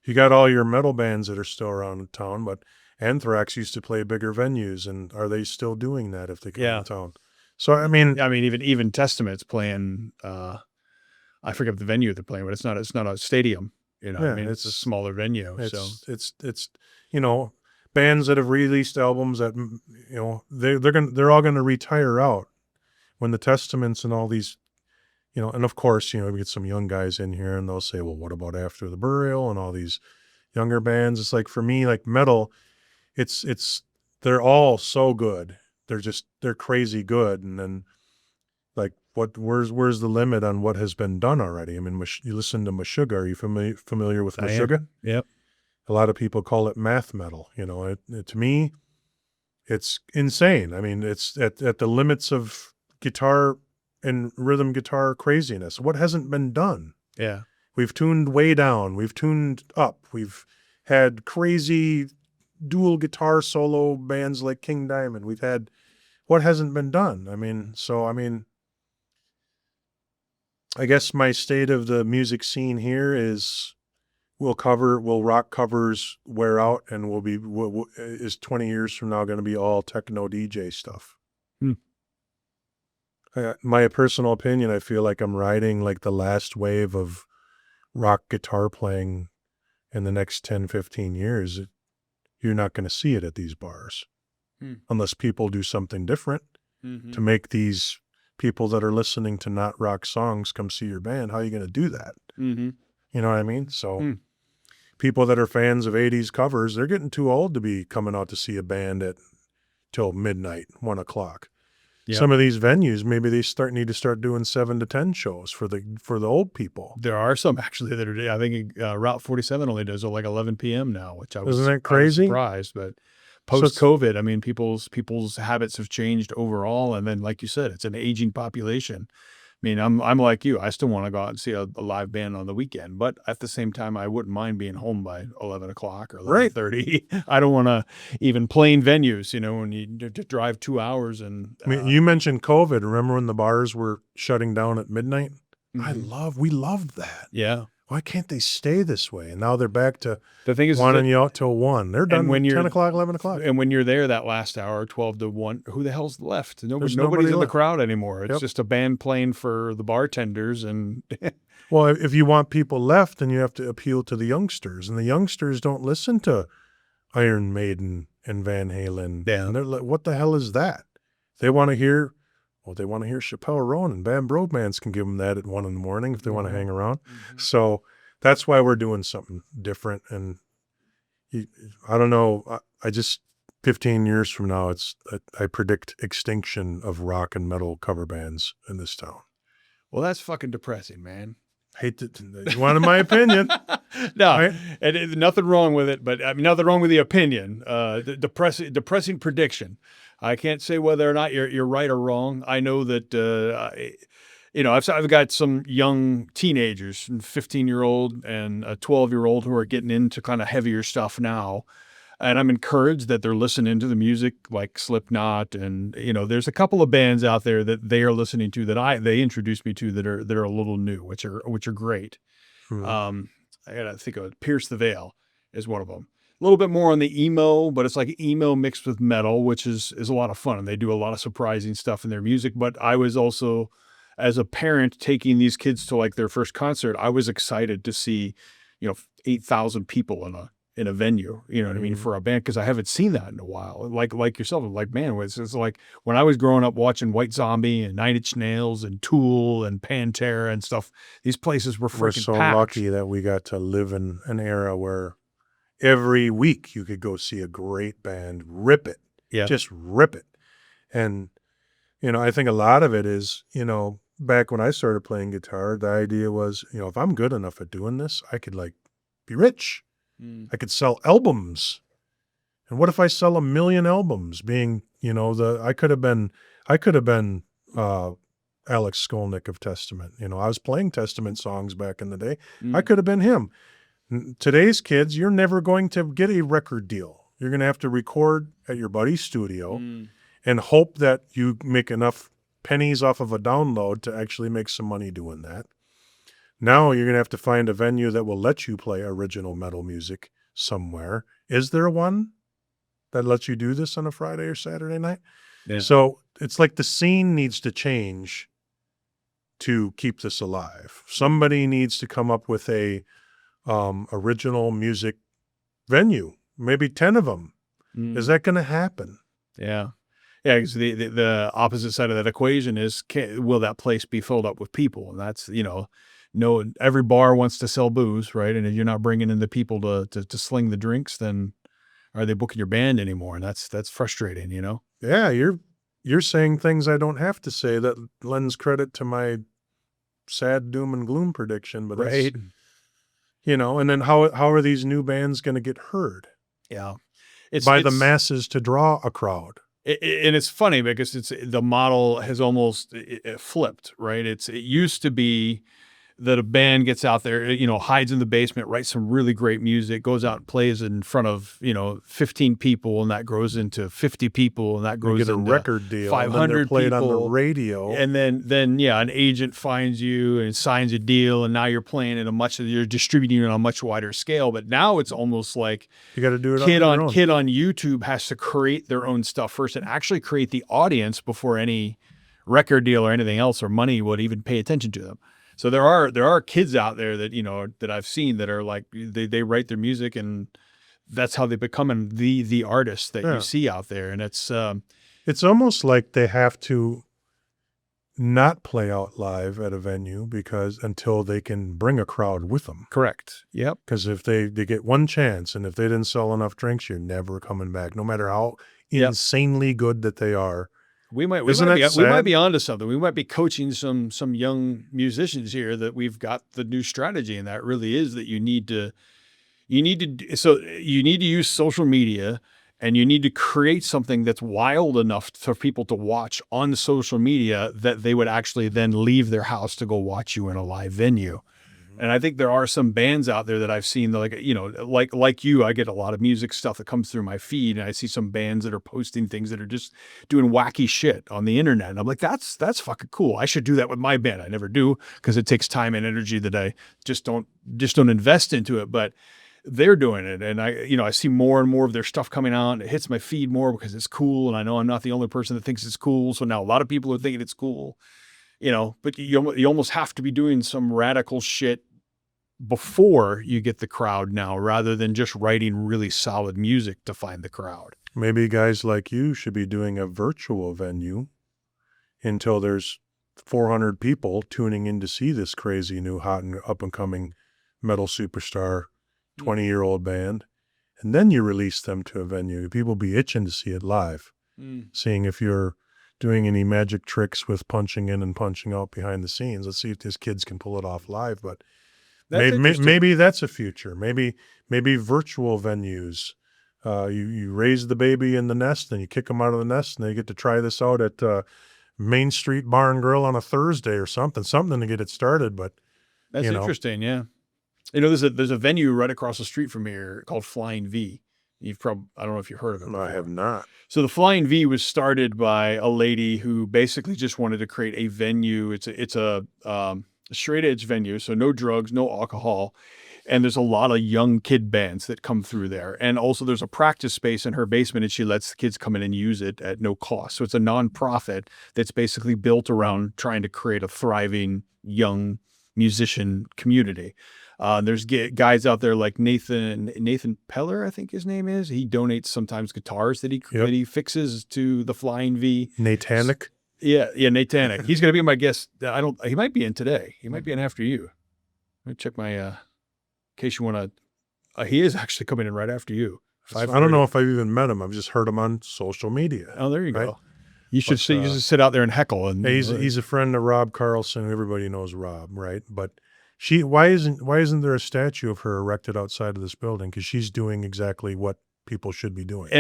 You got all your metal bands that are still around in town, but Anthrax used to play bigger venues, and are they still doing that if they come to town? So I mean, even Testament's playing. I forget the venue they're playing, but it's not a stadium. It's a smaller venue. It's bands that have released albums that they're all gonna retire out when the Testaments and all these. And of course, we get some young guys in here and they'll say, well, what about After the Burial and all these younger bands? It's like, for me, like metal, they're all so good they're crazy good. And then like where's the limit on what has been done already? I mean, you listen to Meshuggah. Are you familiar with Meshuggah? Yep. A lot of people call it math metal. To me, it's insane. I mean, it's at the limits of guitar and rhythm guitar craziness. What hasn't been done? Yeah. We've tuned way down. We've tuned up. We've had crazy dual guitar solo bands like King Diamond. We've had what hasn't been done. I mean, I guess my state of the music scene here is will rock covers wear out, and is 20 years from now going to be all techno DJ stuff. My personal opinion, I feel like I'm riding like the last wave of rock guitar playing in the next 10, 15 years. You're not going to see it at these bars unless people do something different to make these people that are listening to not rock songs come see your band. How are you going to do that? You know what I mean? So people that are fans of 80s covers, they're getting too old to be coming out to see a band till midnight, 1 o'clock. Yep. Some of these venues, maybe they need to start doing 7 to 10 shows for the old people. There are some actually that are. I think Route 47 only does like 11 p.m. now, which isn't that crazy? I was surprised, but post-COVID, I mean, people's habits have changed overall, and then like you said, it's an aging population. I mean, I'm like you. I still want to go out and see a live band on the weekend, but at the same time, I wouldn't mind being home by 11 o'clock or 11:30. Right. I don't want to even plain venues, when you drive 2 hours. And I mean, you mentioned COVID. Remember when the bars were shutting down at midnight? We loved that. Yeah. Why can't they stay this way? And now they're back to the thing is wanting you out till 1. They're done when 10 o'clock, 11 o'clock. And when you're there that last hour, 12 to 1, who the hell's left? Nobody's in the crowd anymore. It's just a band playing for the bartenders. And well, if you want people left, then you have to appeal to the youngsters. And the youngsters don't listen to Iron Maiden and Van Halen. Yeah. And they're like, what the hell is that? They want to hear Chappell Roan, and Band Bromance can give them that at 1 a.m. if they want to hang around. So that's why we're doing something different. And I don't know. I just 15 years from now, I predict extinction of rock and metal cover bands in this town. Well, that's fucking depressing, man. You wanted my opinion. No, right? And nothing wrong with it, but I mean, nothing wrong with the opinion. The depressing prediction. I can't say whether or not you're right or wrong. I know that, I've got some young teenagers, 15-year-old and a 12-year-old who are getting into kind of heavier stuff now. And I'm encouraged that they're listening to the music like Slipknot. And, there's a couple of bands out there that they are listening to that they introduced me to that are a little new, which are great. I got to think of it. Pierce the Veil is one of them. A little bit more on the emo, but it's like emo mixed with metal, which is a lot of fun. And they do a lot of surprising stuff in their music. But I was also, as a parent, taking these kids to like their first concert, I was excited to see, 8,000 people in a venue, you know what I mean, for a band, because I haven't seen that in a while. Like yourself, I'm like, man, it's like when I was growing up watching White Zombie and Nine Inch Nails and Tool and Pantera and stuff, these places were freaking packed. We're so lucky that we got to live in an era where every week you could go see a great band, rip it. Yeah. Just rip it. And, I think a lot of it is, back when I started playing guitar, the idea was, if I'm good enough at doing this, I could be rich. I could sell albums. And what if I sell 1 million albums being, I could have been Alex Skolnick of Testament. I was playing Testament songs back in the day. I could have been him. Today's kids, you're never going to get a record deal. You're going to have to record at your buddy's studio and hope that you make enough pennies off of a download to actually make some money doing that. Now you're going to have to find a venue that will let you play original metal music somewhere. Is there one that lets you do this on a Friday or Saturday night? Yeah. So it's like the scene needs to change to keep this alive. Somebody needs to come up with a original music venue, maybe 10 of them. Is that going to happen? Yeah. Yeah, because the opposite side of that equation is, will that place be filled up with people? And that's, every bar wants to sell booze, right? And if you're not bringing in the people to sling the drinks, then are they booking your band anymore? And that's frustrating, Yeah, you're saying things I don't have to say that lends credit to my sad doom and gloom prediction, but that's, Right. and then how are these new bands going to get heard Yeah. by the masses to draw a crowd? And it's funny because the model has almost flipped, right? It used to be that a band gets out there, hides in the basement, writes some really great music, goes out and plays in front of, 15 people, and that grows into 50 people, and that grows You get a into record deal, 500 and then they're played people. on the radio. And then an agent finds you and signs a deal, and now you're playing at you're distributing it on a much wider scale. But now it's almost like You got to do it kid on your own. kid on YouTube has to create their own stuff first and actually create the audience before any record deal or anything else or money would even pay attention to them. So there are kids out there that that I've seen that are like they write their music, and that's how they become the artists that you see out there. And it's almost like they have to not play out live at a venue until they can bring a crowd with them. correct. Yep. Because if they get one chance, and if they didn't sell enough drinks, you're never coming back, no matter how insanely good that they are. We might be onto something. We might be coaching some young musicians here that we've got the new strategy, and that really is that you need to use social media, and you need to create something that's wild enough for people to watch on social media that they would actually then leave their house to go watch you in a live venue. And I think there are some bands out there that I've seen that, like you, I get a lot of music stuff that comes through my feed, and I see some bands that are posting things that are just doing wacky shit on the internet. And I'm like, that's fucking cool. I should do that with my band. I never do because it takes time and energy that I just don't invest into it. But they're doing it. And I see more and more of their stuff coming out, and it hits my feed more because it's cool. And I know I'm not the only person that thinks it's cool. So now a lot of people are thinking it's cool. But you almost have to be doing some radical shit before you get the crowd now, rather than just writing really solid music to find the crowd. Maybe guys like you should be doing a virtual venue until there's 400 people tuning in to see this crazy new hot and up and coming metal superstar, 20-year-old band. And then you release them to a venue. People be itching to see it live, seeing if you're doing any magic tricks with punching in and punching out behind the scenes. Let's see if these kids can pull it off live. But maybe that's a future. Maybe virtual venues. You raise the baby in the nest, and you kick them out of the nest, and they get to try this out at Main Street Bar and Grill on a Thursday or something to get it started. But that's interesting. Yeah. There's a venue right across the street from here called Flying V. I don't know if you've heard of it. No, I have not. So the Flying V was started by a lady who basically just wanted to create a venue. It's a straight edge venue. So no drugs, no alcohol. And there's a lot of young kid bands that come through there. And also there's a practice space in her basement, and she lets the kids come in and use it at no cost. So it's a nonprofit that's basically built around trying to create a thriving young musician community. There's guys out there like Nathan Peller, I think his name is. He donates sometimes guitars that he fixes to the Flying V. Natanic? Yeah, Natanic. He's going to be my guest. He might be in today. He might be in after you. Let me check my, in case you want to, he is actually coming in right after you. I don't know if I've even met him. I've just heard him on social media. Oh, there you go. You should sit out there and heckle. And he's a friend of Rob Carlson. Everybody knows Rob, right? But why isn't there a statue of her erected outside of this building? Because she's doing exactly what people should be doing.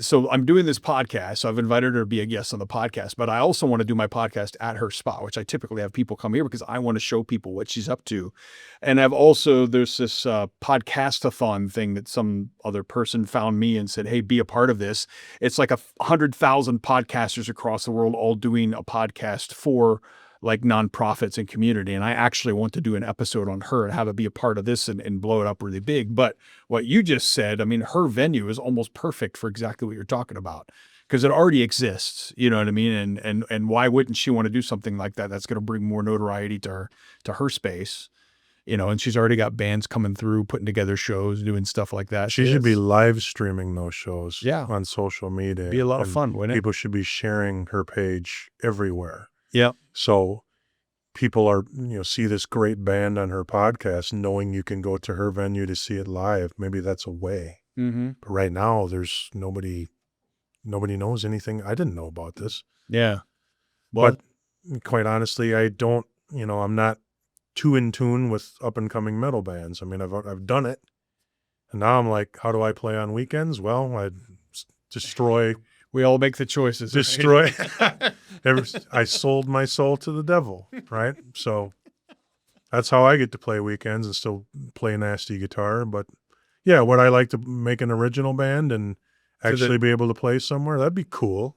So I'm doing this podcast. So I've invited her to be a guest on the podcast, but I also want to do my podcast at her spot, which I typically have people come here because I want to show people what she's up to. And there's this podcast-a-thon thing that some other person found me and said, hey, be a part of this. It's like 100,000 podcasters across the world all doing a podcast for like nonprofits and community. And I actually want to do an episode on her and have it be a part of this and blow it up really big. But what you just said, I mean, her venue is almost perfect for exactly what you're talking about because it already exists. You know what I mean? And why wouldn't she want to do something like that? That's going to bring more notoriety to her space, and she's already got bands coming through, putting together shows, doing stuff like that. She should be live streaming those shows on social media. It'd be a lot of fun, wouldn't it? People should be sharing her page everywhere. Yeah. So people are, see this great band on her podcast, knowing you can go to her venue to see it live. Maybe that's a way. Mm-hmm. But right now, there's nobody nobody knows anything. I didn't know about this. Yeah. Well, But quite honestly, I don't, I'm not too in tune with up and coming metal bands. I mean, I've done it. And now I'm like, how do I play on weekends? Well, I destroy we all make the choices. right? destroy. I sold my soul to the devil, right? So that's how I get to play weekends and still play nasty guitar. But yeah, would I like to make an original band and actually be able to play somewhere? That'd be cool.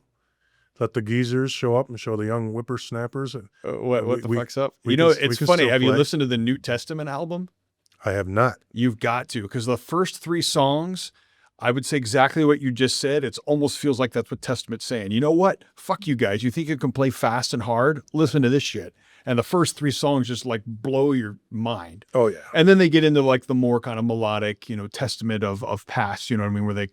Let the geezers show up and show the young whippersnappers. What the fuck's up? we It's can funny. still Have you play. listened to the New Testament album? I have not. You've got to, because the first 3 songs, I would say exactly what you just said. It almost feels like that's what Testament's saying. You know what? Fuck you guys. You think you can play fast and hard? Listen to this shit. And the first 3 songs just like blow your mind. Oh yeah. And then they get into like the more kind of melodic, testament of past, you know what I mean? Where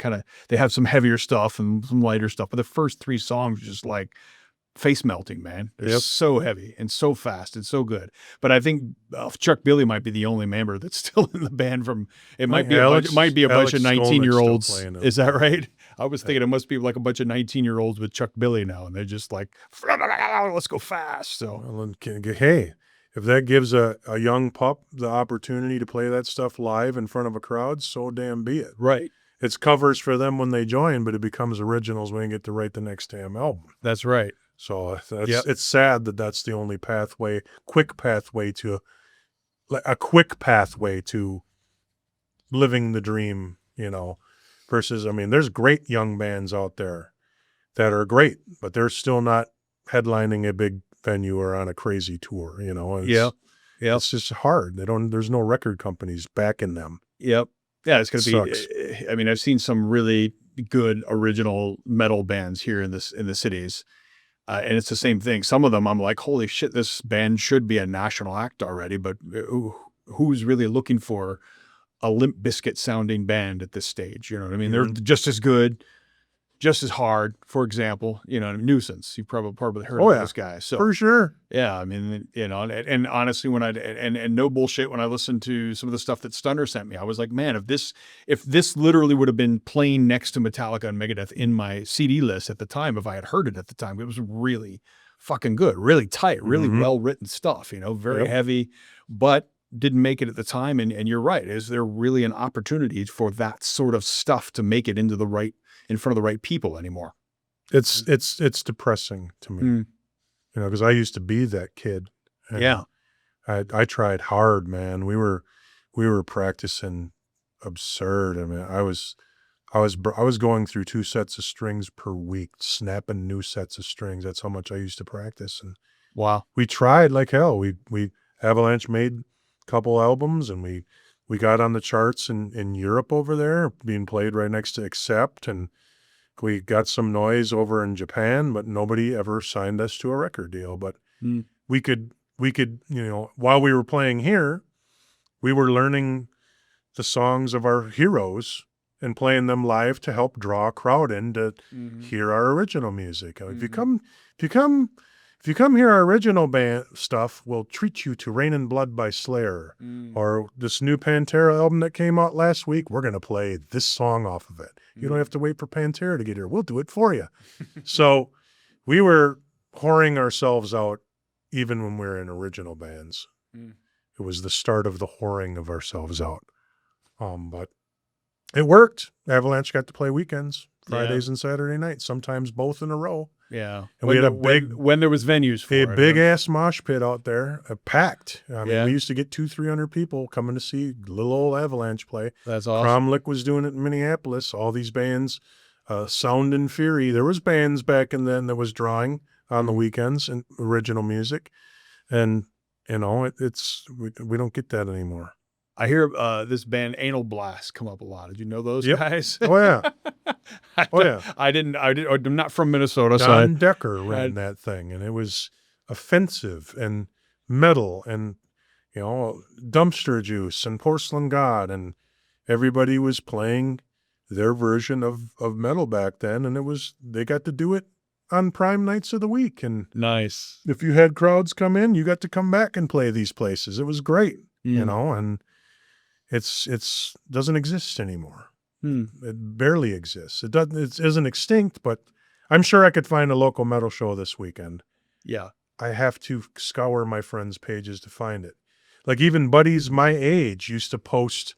they have some heavier stuff and some lighter stuff. But the first 3 songs are just like face melting, man. They're so heavy and so fast and so good. But I think Chuck Billy might be the only member that's still in the band it might be a bunch of 19-year-olds. Is that right? I was thinking it must be like a bunch of 19-year-olds with Chuck Billy now. And they're just like, let's go fast. So, well, hey, if that gives a young pup the opportunity to play that stuff live in front of a crowd, so damn be it. right. It's covers for them when they join, but it becomes originals when you get to write the next damn album. That's right. So it's sad that that's the only quick pathway to living the dream, versus, I mean, there's great young bands out there that are great, but they're still not headlining a big venue or on a crazy tour, It's just hard. There's no record companies backing them. Yep. Yeah, it's going to be, I mean, I've seen some really good original metal bands here in the cities. And it's the same thing. Some of them I'm like, holy shit, this band should be a national act already, but who's really looking for a Limp Bizkit sounding band at this stage? You know what I mean? Mm-hmm. They're just as good, just as hard, for example, Nuisance. You've probably heard of those guys. So for sure. Yeah. I mean, and honestly, and no bullshit, when I listened to some of the stuff that Stunner sent me, I was like, man, if this literally would have been playing next to Metallica and Megadeth in my CD list at the time, if I had heard it at the time, it was really fucking good, really tight, really well-written stuff, very heavy, but didn't make it at the time. And you're right. Is there really an opportunity for that sort of stuff to make it in front of the right people anymore? It's depressing to me, because I used to be that kid. Yeah. I tried hard, man. We were practicing absurd. I mean, I was going through 2 sets of strings per week, snapping new sets of strings. That's how much I used to practice. And wow, we tried like hell. We Avalanche made a couple albums, and we got on the charts in Europe over there, being played right next to Accept, and we got some noise over in Japan, but nobody ever signed us to a record deal. But we could, while we were playing here, we were learning the songs of our heroes and playing them live to help draw a crowd in to hear our original music. If you come hear our original band stuff, we'll treat you to Rain and Blood by Slayer, or this new Pantera album that came out last week. We're going to play this song off of it. You don't have to wait for Pantera to get here. We'll do it for you. So we were whoring ourselves out even when we were in original bands. It was the start of the whoring of ourselves out. But it worked. Avalanche got to play weekends, Fridays and Saturday nights, sometimes both in a row. Yeah. And we had when there was venues for it. Big ass mosh pit out there, packed. I mean, we used to get 200-300 people coming to see little old Avalanche play. That's awesome. Cromlick was doing it in Minneapolis. All these bands, Sound and Fury. There was bands back in then that was drawing on the weekends and original music. And, we don't get that anymore. I hear this band Anal Blast come up a lot. Did you know those guys? Oh yeah. I'm not from Minnesota. Don Decker ran that thing, and it was offensive and metal and, Dumpster Juice and Porcelain God, and everybody was playing their version of metal back then, and they got to do it on prime nights of the week. And nice. If you had crowds come in, you got to come back and play these places. It was great, and it's doesn't exist anymore. It barely exists. It isn't extinct, but I'm sure I could find a local metal show this weekend. Yeah. I have to scour my friends' pages to find it. Like even buddies my age used to post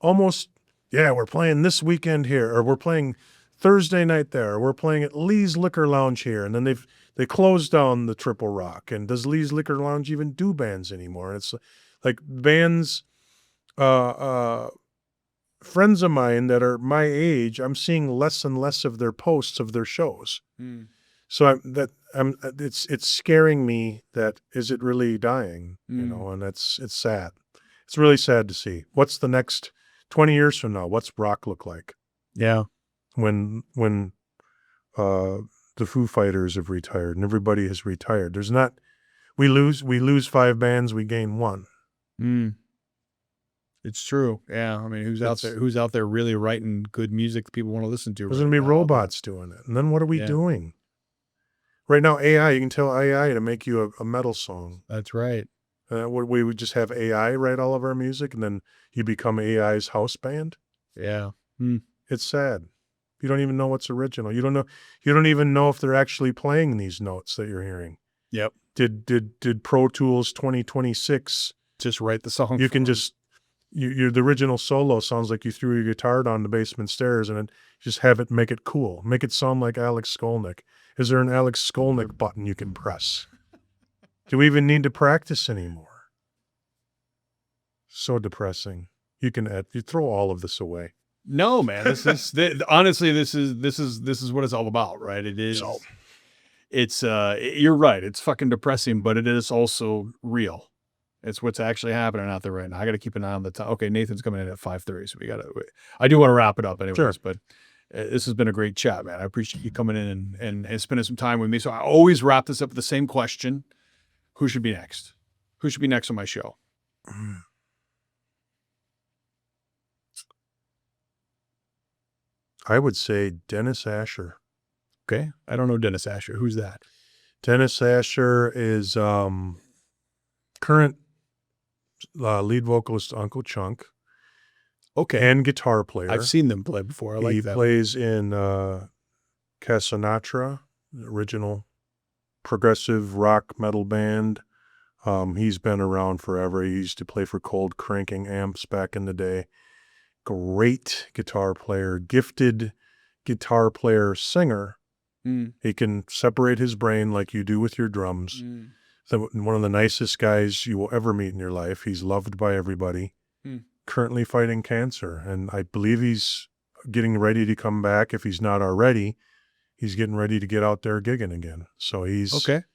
almost, yeah, we're playing this weekend here, or we're playing Thursday night there, or we're playing at Lee's Liquor Lounge here. And then they closed down the Triple Rock. And does Lee's Liquor Lounge even do bands anymore? And it's like bands, friends of mine that are my age, I'm seeing less and less of their posts of their shows. So it's scaring me that is it really dying, you know, and it's sad. It's really sad to see. What's the next 20 years from now? What's rock look like? Yeah. When the Foo Fighters have retired and everybody has retired, we lose 5 bands, we gain 1. It's true. Yeah. I mean, who's out there really writing good music that people want to listen to? There's going to be robots doing it. And then what are we doing? Right now, AI, you can tell AI to make you a metal song. That's right. We would just have AI write all of our music, and then you become AI's house band. Yeah. It's sad. You don't even know what's original. You don't even know if they're actually playing these notes that you're hearing. Yep. Did Pro Tools 2026 just write the song? You can just the original solo sounds like you threw your guitar down the basement stairs and then just have it make it cool. Make it sound like Alex Skolnick. Is there an Alex Skolnick button you can press? Do we even need to practice anymore? So depressing. You throw all of this away. No, man. Honestly, this is what it's all about, right? It is. It's you're right. It's fucking depressing, but it is also real. It's what's actually happening out there right now. I got to keep an eye on the time. Okay, Nathan's coming in at 5:30, so I do want to wrap it up anyways, sure. But this has been a great chat, man. I appreciate you coming in and spending some time with me. So I always wrap this up with the same question. Who should be next? Who should be next on my show? I would say Dennis Asher. Okay. I don't know Dennis Asher. Who's that? Dennis Asher is current lead vocalist Uncle Chunk. Okay. And guitar player. I've seen them play before. I like that. He plays in Casanatra, the original progressive rock metal band. He's been around forever. He used to play for Cold Cranking Amps back in the day. Great guitar player, gifted guitar player, singer. He can separate his brain like you do with your drums. One of the nicest guys you will ever meet in your life. He's loved by everybody. Currently fighting cancer, and I believe he's getting ready to come back. If he's not already, he's getting ready to get out there gigging again. So he's okay.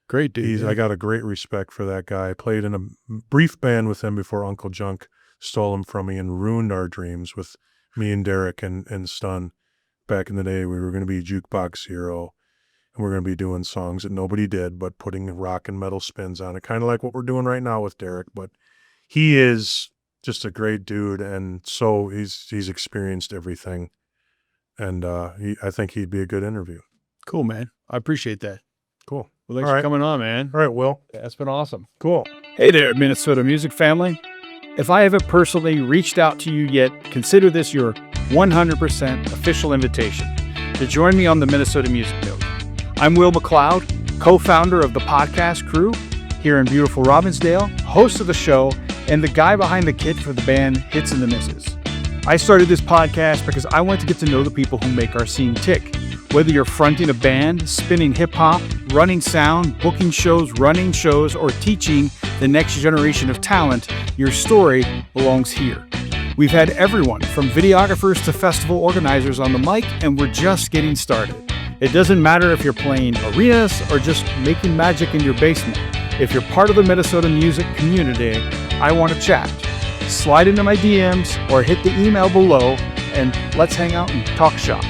Great dude. I got a great respect for that guy. I played in a brief band with him before Uncle Junk stole him from me and ruined our dreams with me and Derek and Stun. Back in the day, we were going to be Jukebox Hero, and we're going to be doing songs that nobody did, but putting rock and metal spins on it, kind of like what we're doing right now with Derek. But he is just a great dude, and so he's experienced everything, and I think he'd be a good interview. Cool, man. I appreciate that. Cool. Well, thanks for coming on, man. All right, Will. Yeah, that's been awesome. Cool. Hey there, Minnesota music family. If I haven't personally reached out to you yet, consider this your 100% official invitation to join me on the Minnesota Music Note. I'm Will McLeod, co-founder of the podcast crew here in beautiful Robbinsdale, host of the show, and the guy behind the kit for the band Hits and the Misses. I started this podcast because I want to get to know the people who make our scene tick. Whether you're fronting a band, spinning hip-hop, running sound, booking shows, running shows, or teaching the next generation of talent, your story belongs here. We've had everyone from videographers to festival organizers on the mic, and we're just getting started. It doesn't matter if you're playing arenas or just making magic in your basement. If you're part of the Minnesota music community, I want to chat. Slide into my DMs or hit the email below, and let's hang out and talk shop.